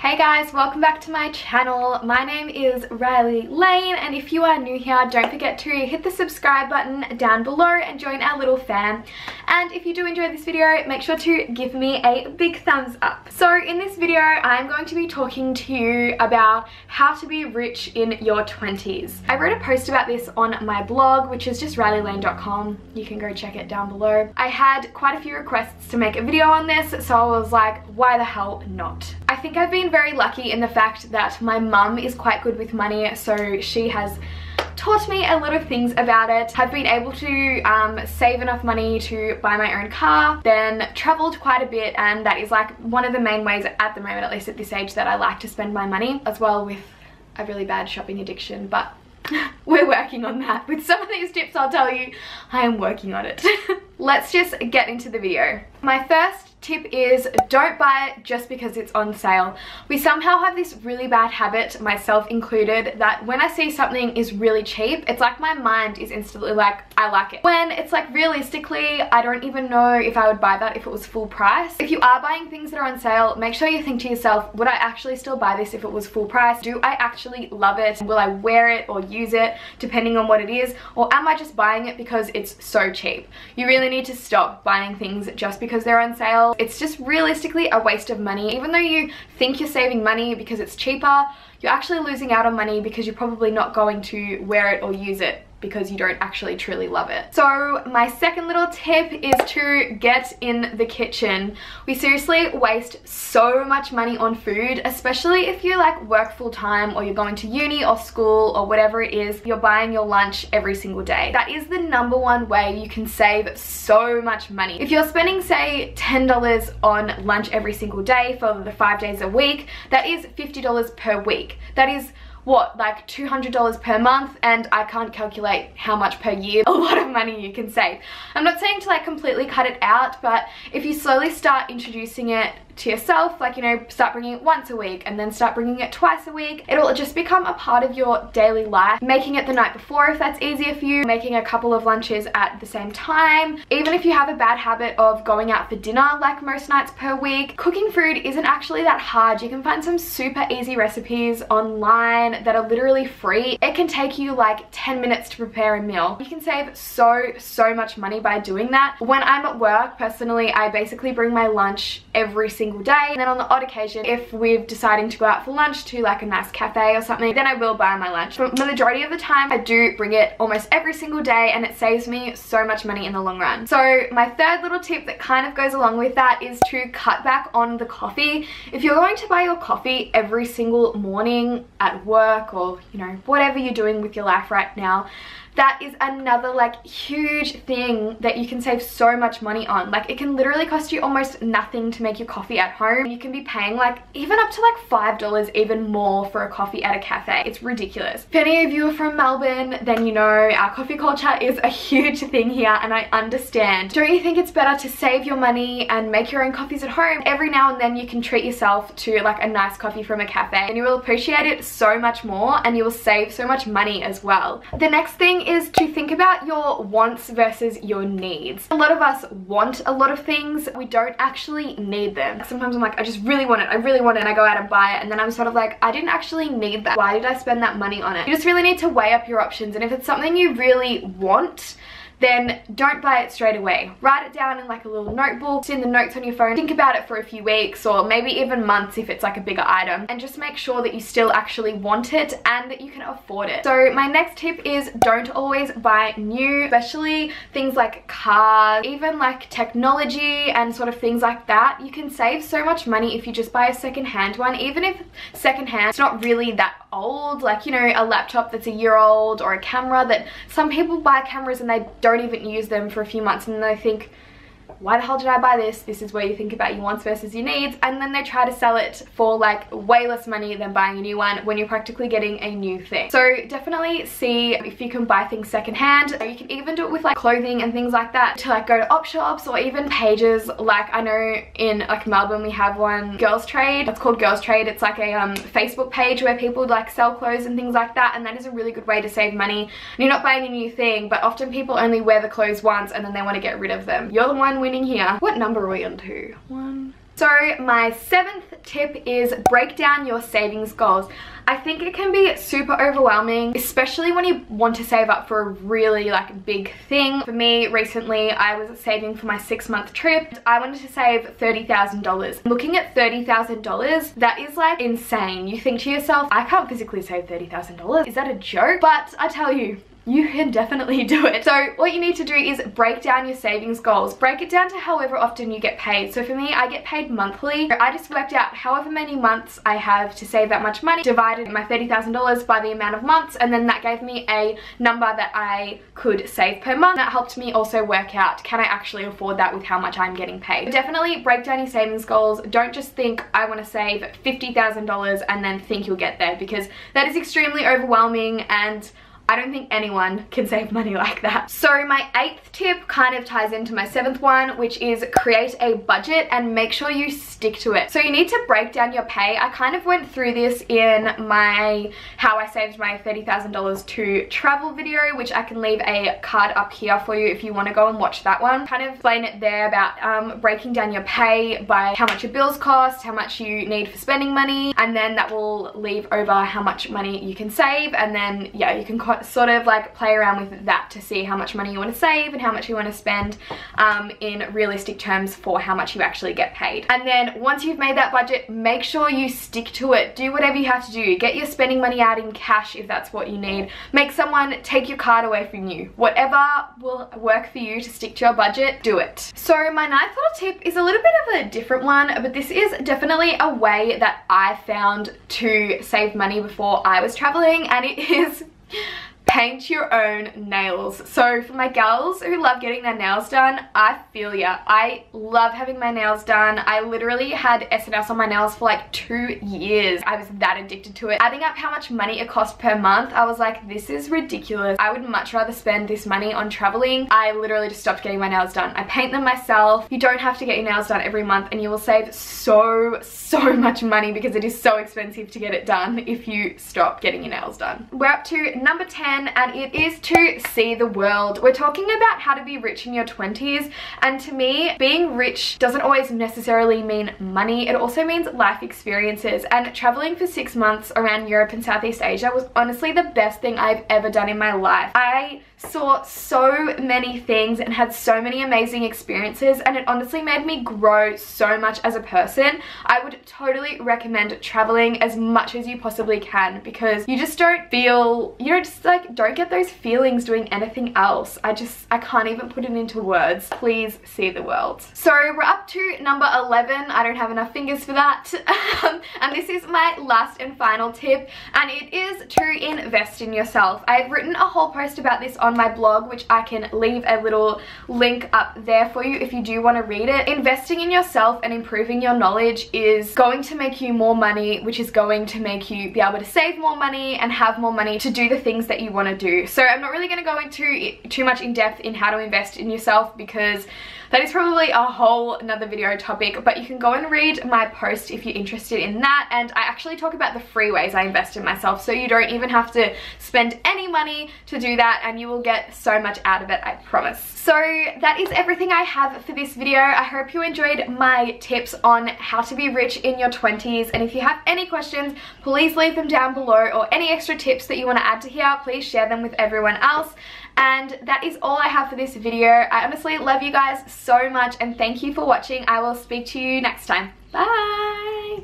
Hey guys, welcome back to my channel. My name is Rylie Lane, and if you are new here, don't forget to hit the subscribe button down below and join our little fam. And if you do enjoy this video, make sure to give me a big thumbs up. So in this video, I'm going to be talking to you about how to be rich in your 20s. I wrote a post about this on my blog, which is just rylielane.com. You can go check it down below. I had quite a few requests to make a video on this, so I was like, why the hell not? I think I've been very lucky in the fact that my mum is quite good with money, so she has taught me a lot of things about it. I've been able to save enough money to buy my own car, then traveled quite a bit, and that is like one of the main ways at the moment, at least at this age, that I like to spend my money, as well with a really bad shopping addiction, but we're working on that. With some of these tips, I'll tell you, I am working on it. Let's just get into the video. My first tip is don't buy it just because it's on sale. We somehow have this really bad habit, myself included, that when I see something is really cheap, it's like my mind is instantly like, I like it. When it's like, realistically, I don't even know if I would buy that if it was full price. If you are buying things that are on sale, make sure you think to yourself, would I actually still buy this if it was full price? Do I actually love it? Will I wear it or use it depending on what it is? Or am I just buying it because it's so cheap? You really need to stop buying things just because they're on sale. It's just realistically a waste of money. Even though you think you're saving money because it's cheaper, you're actually losing out on money because you're probably not going to wear it or use it because you don't actually truly love it. So my second little tip is to get in the kitchen. We seriously waste so much money on food, especially if you like work full time or you're going to uni or school or whatever it is, you're buying your lunch every single day. That is the #1 way you can save so much money. If you're spending, say, $10 on lunch every single day for the 5 days a week, that is $50 per week. That is what, like $200 per month, and I can't calculate how much per year. A lot of money you can save. I'm not saying to like completely cut it out, but if you slowly start introducing it to yourself, like, you know, start bringing it once a week and then start bringing it twice a week, it'll just become a part of your daily life. Making it the night before if that's easier for you, making a couple of lunches at the same time. Even if you have a bad habit of going out for dinner like most nights per week, cooking food isn't actually that hard. You can find some super easy recipes online that are literally free. It can take you like 10 minutes to prepare a meal. You can save so much money by doing that. When I'm at work, personally, I basically bring my lunch every single day, and then on the odd occasion, if we're deciding to go out for lunch to like a nice cafe or something, then I will buy my lunch. But the majority of the time, I do bring it almost every single day, and it saves me so much money in the long run. So my third little tip that kind of goes along with that is to cut back on the coffee. If you're going to buy your coffee every single morning at work, or you know, whatever you're doing with your life right now, that is another like huge thing that you can save so much money on. Like, it can literally cost you almost nothing to make your coffee at home. You can be paying like even up to like $5 even more for a coffee at a cafe. It's ridiculous. If any of you are from Melbourne, then you know our coffee culture is a huge thing here, and I understand. Don't you think it's better to save your money and make your own coffees at home? Every now and then you can treat yourself to like a nice coffee from a cafe, and you will appreciate it so much more, and you will save so much money as well. The next thing is to think about your wants versus your needs. A lot of us want a lot of things. We don't actually need them. Sometimes I'm like, I just really want it, and I go out and buy it, and then I'm sort of like, I didn't actually need that. Why did I spend that money on it? You just really need to weigh up your options, and if it's something you really want, then don't buy it straight away. Write it down in like a little notebook, send the notes on your phone, think about it for a few weeks or maybe even months if it's like a bigger item, and just make sure that you still actually want it and that you can afford it. So my next tip is don't always buy new, especially things like cars, even like technology and sort of things like that. You can save so much money if you just buy a second-hand one, even if second-hand, it's not really that old, like, you know, a laptop that's a year old, or a camera that some people buy cameras and they don't even use them for a few months, and then they think, why the hell did I buy this? This is where you think about your wants versus your needs, and then they try to sell it for like way less money than buying a new one when you're practically getting a new thing. So definitely see if you can buy things secondhand. You can even do it with like clothing and things like that, to like go to op shops or even pages. Like, I know in like Melbourne we have one, Girls Trade. It's called Girls Trade. It's like a Facebook page where people like sell clothes and things like that, and that is a really good way to save money. And you're not buying a new thing, but often people only wear the clothes once and then they want to get rid of them. You're the one winning here. What number are we on to? 1, So my 7th tip is break down your savings goals. I think it can be super overwhelming, especially when you want to save up for a really like big thing. For me, recently I was saving for my 6-month trip. I wanted to save $30,000. Looking at $30,000, that is like insane. You think to yourself, I can't physically save $30,000. Is that a joke? But I tell you, you can definitely do it. So what you need to do is break down your savings goals. Break it down to however often you get paid. So for me, I get paid monthly. I just worked out however many months I have to save that much money, divided my $30,000 by the amount of months, and then that gave me a number that I could save per month. That helped me also work out, can I actually afford that with how much I'm getting paid? Definitely break down your savings goals. Don't just think I want to save $50,000 and then think you'll get there, because that is extremely overwhelming, and I don't think anyone can save money like that. So my 8th tip kind of ties into my 7th one, which is create a budget and make sure you stick to it. So you need to break down your pay. I kind of went through this in my how I saved my $30,000 to travel video, which I can leave a card up here for you if you want to go and watch that one. Kind of explain it there about breaking down your pay by how much your bills cost, how much you need for spending money, and then that will leave over how much money you can save, and then yeah, you can sort of like play around with that to see how much money you want to save and how much you want to spend in realistic terms for how much you actually get paid. And then once you've made that budget, make sure you stick to it. Do whatever you have to do. Get your spending money out in cash if that's what you need. Make someone take your card away from you. Whatever will work for you to stick to your budget, do it. So my 9th little tip is a little bit of a different one, but this is definitely a way that I found to save money before I was traveling, and it is paint your own nails. So for my girls who love getting their nails done, I feel ya. I love having my nails done. I literally had SNS on my nails for like 2 years. I was that addicted to it. Adding up how much money it cost per month, I was like, this is ridiculous. I would much rather spend this money on traveling. I literally just stopped getting my nails done. I paint them myself. You don't have to get your nails done every month, and you will save so much money, because it is so expensive to get it done if you stop getting your nails done. We're up to number 10, and it is to see the world. We're talking about how to be rich in your 20s, and to me, being rich doesn't always necessarily mean money. It also means life experiences, and traveling for 6 months around Europe and Southeast Asia was honestly the best thing I've ever done in my life. I saw so many things and had so many amazing experiences, and it honestly made me grow so much as a person. I would totally recommend traveling as much as you possibly can, because you just don't feel, you know, just like don't get those feelings doing anything else. I can't even put it into words. Please see the world. So we're up to number 11. I don't have enough fingers for that. And this is my last and final tip, and it is to invest in yourself. I've written a whole post about this on my blog, which I can leave a little link up there for you if you do want to read it. Investing in yourself and improving your knowledge is going to make you more money, which is going to make you be able to save more money and have more money to do the things that you want to do. So I'm not really going to go into too much in depth in how to invest in yourself, because that is probably a whole another video topic, but you can go and read my post if you're interested in that. And I actually talk about the free ways I invest in myself, so you don't even have to spend any money to do that, and you will get so much out of it, I promise. So that is everything I have for this video. I hope you enjoyed my tips on how to be rich in your 20s, and if you have any questions, please leave them down below, or any extra tips that you want to add to here, please share them with everyone else. And that is all I have for this video. I honestly love you guys so much, and thank you for watching. I will speak to you next time. Bye!